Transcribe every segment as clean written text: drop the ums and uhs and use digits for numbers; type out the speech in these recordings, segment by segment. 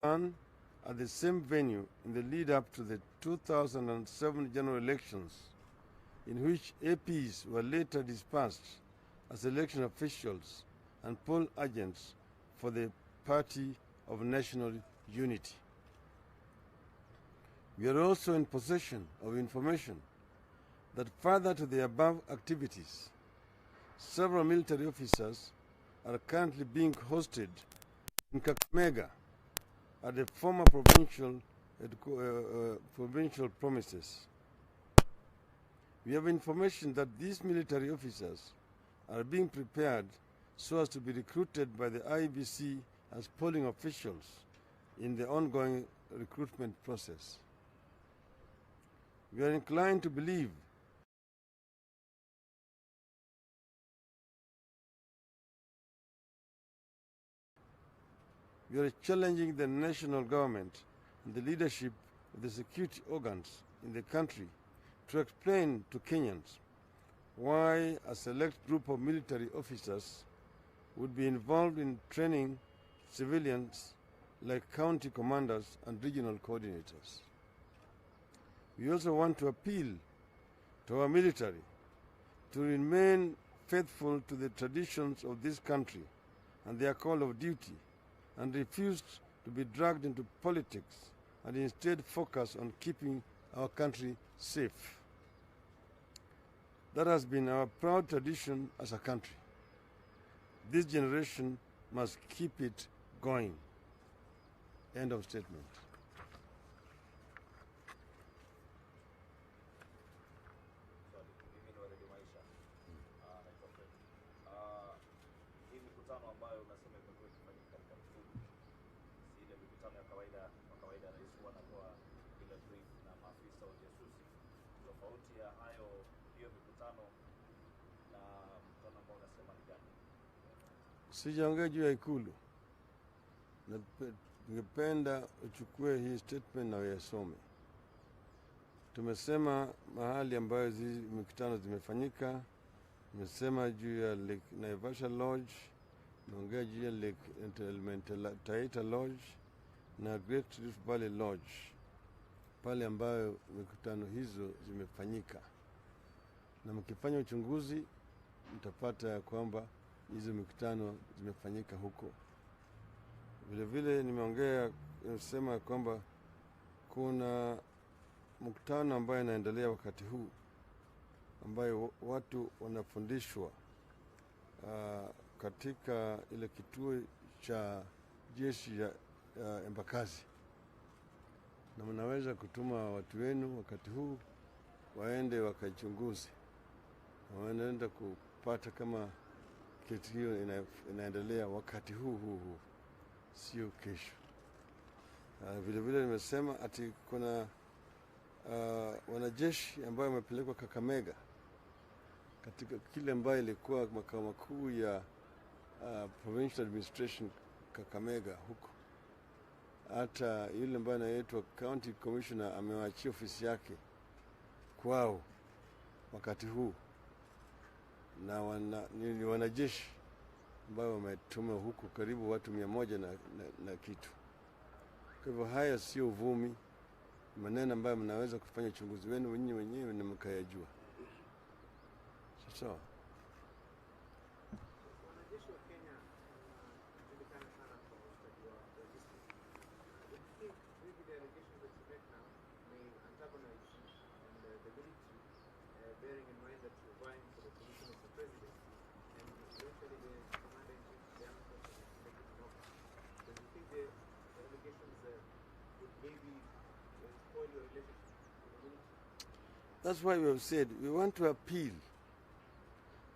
done at the same venue in the lead up to the 2007 general elections, in which APs were later dispersed as election officials and poll agents for the Party of National Unity. We are also in possession of information that further to the above activities, several military officers are currently being hosted in Kakamega at the former provincial premises. We have information that these military officers are being prepared so as to be recruited by the IEBC as polling officials in the ongoing recruitment process. We are inclined to believe we are challenging the national government and the leadership of the security organs in the country to explain to Kenyans why a select group of military officers would be involved in training civilians like county commanders and regional coordinators. We also want to appeal to our military to remain faithful to the traditions of this country and their call of duty, and refuse to be dragged into politics, and instead focus on keeping our country safe. That has been our proud tradition as a country. This generation must keep it going. End of statement. Sijaongea juu ya Ikulu. Ningependa uchukue hii statement na uyasome. Tumesema mahali ambayo hizi mikutano zimefanyika. Tumesema juu ya Lake Naivasha Lodge, tumeongea juu ya Lake Taita Lodge na Great Rift Valley Lodge, pale ambayo mikutano hizo zimefanyika. Na mkifanya uchunguzi mtapata ya kwamba hizo mikutano zimefanyika huko. Vile vile nimesema kwamba kuna mkutano ambayo inaendelea wakati huu ambayo watu wanafundishwa katika ile kituo cha jeshi ya Embakasi, na mnaweza kutuma watu wenu wakati huu waende wakachunguze, na wanaenda kupata kama kitu hiyo inaendelea wakati huu, sio kesho. Vile vile nimesema ati kuna wanajeshi ambayo wamepelekwa Kakamega katika kile ambayo ilikuwa makao makuu ya provincial administration Kakamega huko. Hata yule ambaye anaitwa county commissioner amewaachia ofisi yake kwao wakati huu, na ni wanajeshi ambao wametuma huku karibu watu 100 na kitu. Kwa hivyo haya sio uvumi, maneno ambayo mnaweza kufanya uchunguzi wenu wenyewe na mkayajua. Sawa. Wanajeshi wa Kenya wanajulikana sana kwa ustadi wa logistics. Maybe the allegations that you make now may antagonize the military, bearing in mind that you're vying for the position of the president, and eventually the commander-in-chief of the armed forces is making an office. Do you think the allegations would maybe spoil your relationship with the military? That's why we have said we want to appeal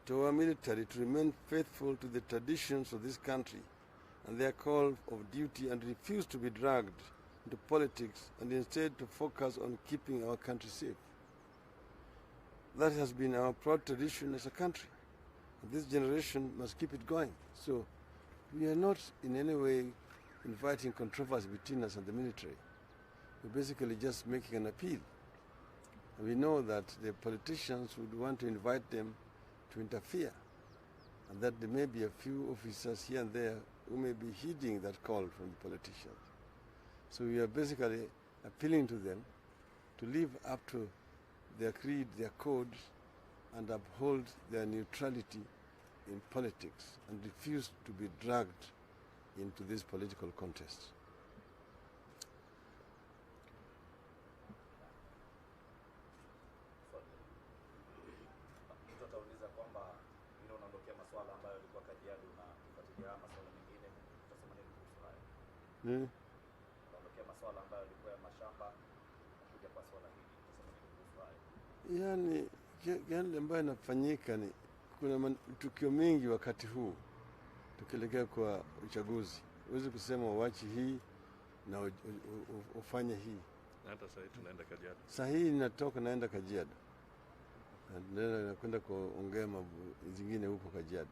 to our military to remain faithful to the traditions of this country and their call of duty, and refuse to be dragged into politics, and instead to focus on keeping our country safe. That has been our proud tradition as a country. This generation must keep it going. So we are not in any way inviting controversy between us and the military. We're basically just making an appeal. And we know that the politicians would want to invite them to interfere, and that there may be a few officers here and there who may be heeding that call from the politicians. So we are basically appealing to them to live up to their creed, their codes, and uphold their neutrality in politics and refuse to be dragged into this political contest. Mtu atauliza kwamba ile unaondokea masuala ambayo yalikuwa Kajiado na kufuatilia masuala mengine, utasema nini kuhusu hayo? Unaondokea masuala ambayo yalikuwa ya mashamba kuja kwa swala hili, utasema nini kuhusu hayo? Yani yale ambayo yanafanyika ni kuna matukio mengi wakati huu tukielekea kwa uchaguzi. Huwezi kusema uachi hii na ufanye hii. Hata sasa tunaenda Kajiado. Sasa hii ninatoka naenda Kajiado. Nakwenda kuongea mambo zingine huko Kajiado.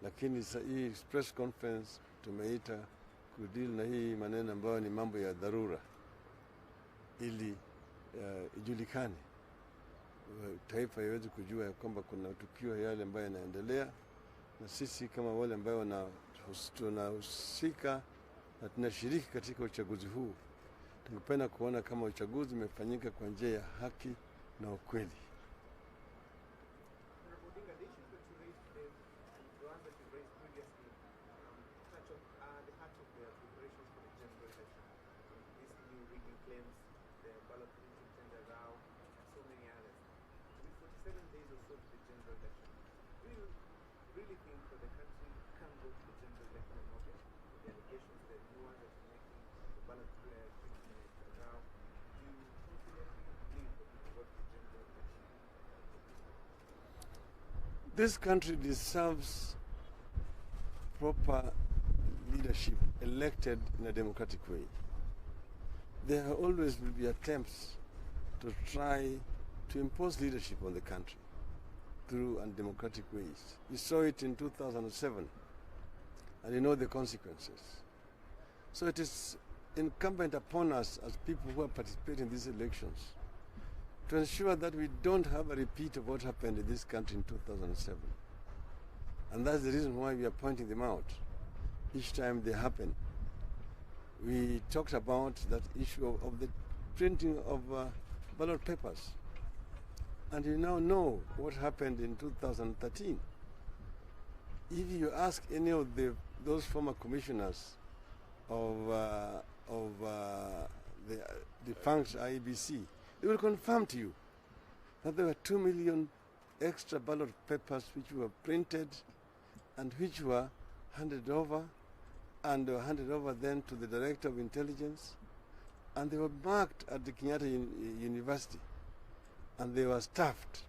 Lakini sasa hii press conference tumeita kudeal na hii maneno ambayo ni mambo ya dharura ili ijulikane. Taifa iweze kujua ya kwamba kuna tukio yale ambayo yanaendelea, na sisi kama wale ambao tunahusika na tunashiriki katika uchaguzi huu, tungependa kuona kama uchaguzi umefanyika kwa njia ya haki na ukweli. This country deserves proper leadership elected in a democratic way. There always will be attempts to try to impose leadership on the country through undemocratic ways. We saw it in 2007, and you know the consequences. So it is incumbent upon us as people who are participating in these elections to ensure that we don't have a repeat of what happened in this country in 2007. And that's the reason why we are pointing them out each time they happen. We talked about that issue of the printing of ballot papers. And you now know what happened in 2013. If you ask any of those former commissioners of the defunct IEBC, they will confirm to you that there were 2 million extra ballot papers which were printed and which were handed over, and were handed over then to the Director of Intelligence, and they were marked at the Kenyatta University, and they were stuffed.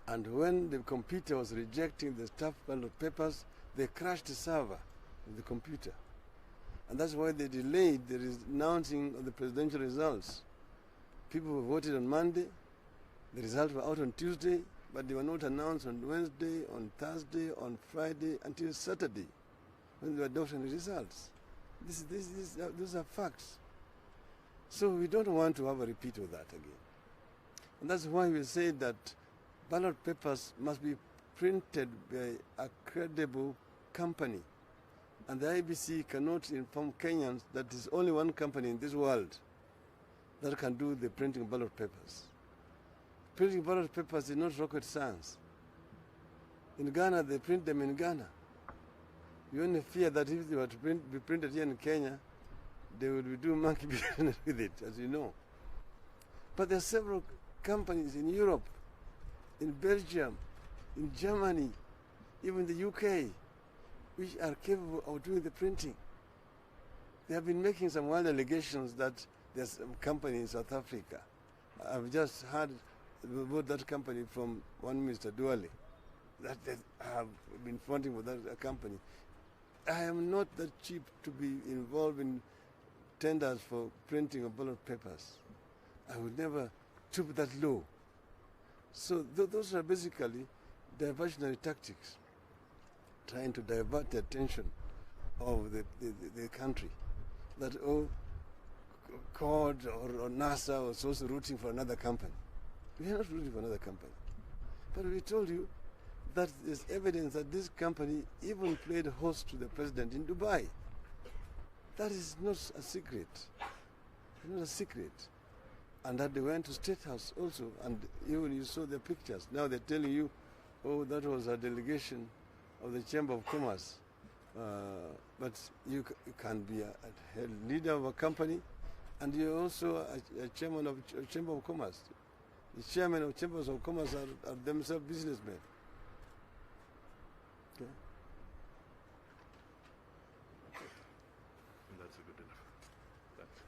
And when the computer was rejecting the stuffed ballot papers, they crashed the server of the computer. And that's why they delayed the announcing of the presidential results. People were voted on Monday, the results were out on Tuesday, but they were not announced on Wednesday, on Thursday, on Friday, until Saturday, when they were adopting the results. Those are facts. So we don't want to have a repeat of that again. And that's why we say that ballot papers must be printed by a credible company. And the IBC cannot inform Kenyans that there's only one company in this world that can do the printing ballot papers. Printing ballot papers is not rocket science. In Ghana, they print them in Ghana. You only fear that if they were to be printed here in Kenya, they would do monkey business with it, as you know. But there are several companies in Europe, in Belgium, in Germany, even the UK, which are capable of doing the printing. They have been making some wild allegations that there's a company in South Africa. I've just heard about that company from one Mr. Duale, that they have been funding for that company. I am not that cheap to be involved in tenders for printing of ballot papers. I would never stoop that low. So those are basically diversionary tactics, trying to divert the attention of the country. That, CORD or NASA was also rooting for another company. We are not rooting for another company. But we told you that there's evidence that this company even played host to the president in Dubai. That is not a secret. It's not a secret. And that they went to State House also, and even you saw the pictures. Now they're telling you, oh, that was a delegation of the Chamber of Commerce. But you can be a leader of a company, and you're also a chairman of Chamber of Commerce. The chairman of Chambers of Commerce are themselves businessmen. Okay? And that's a good enough. Thanks.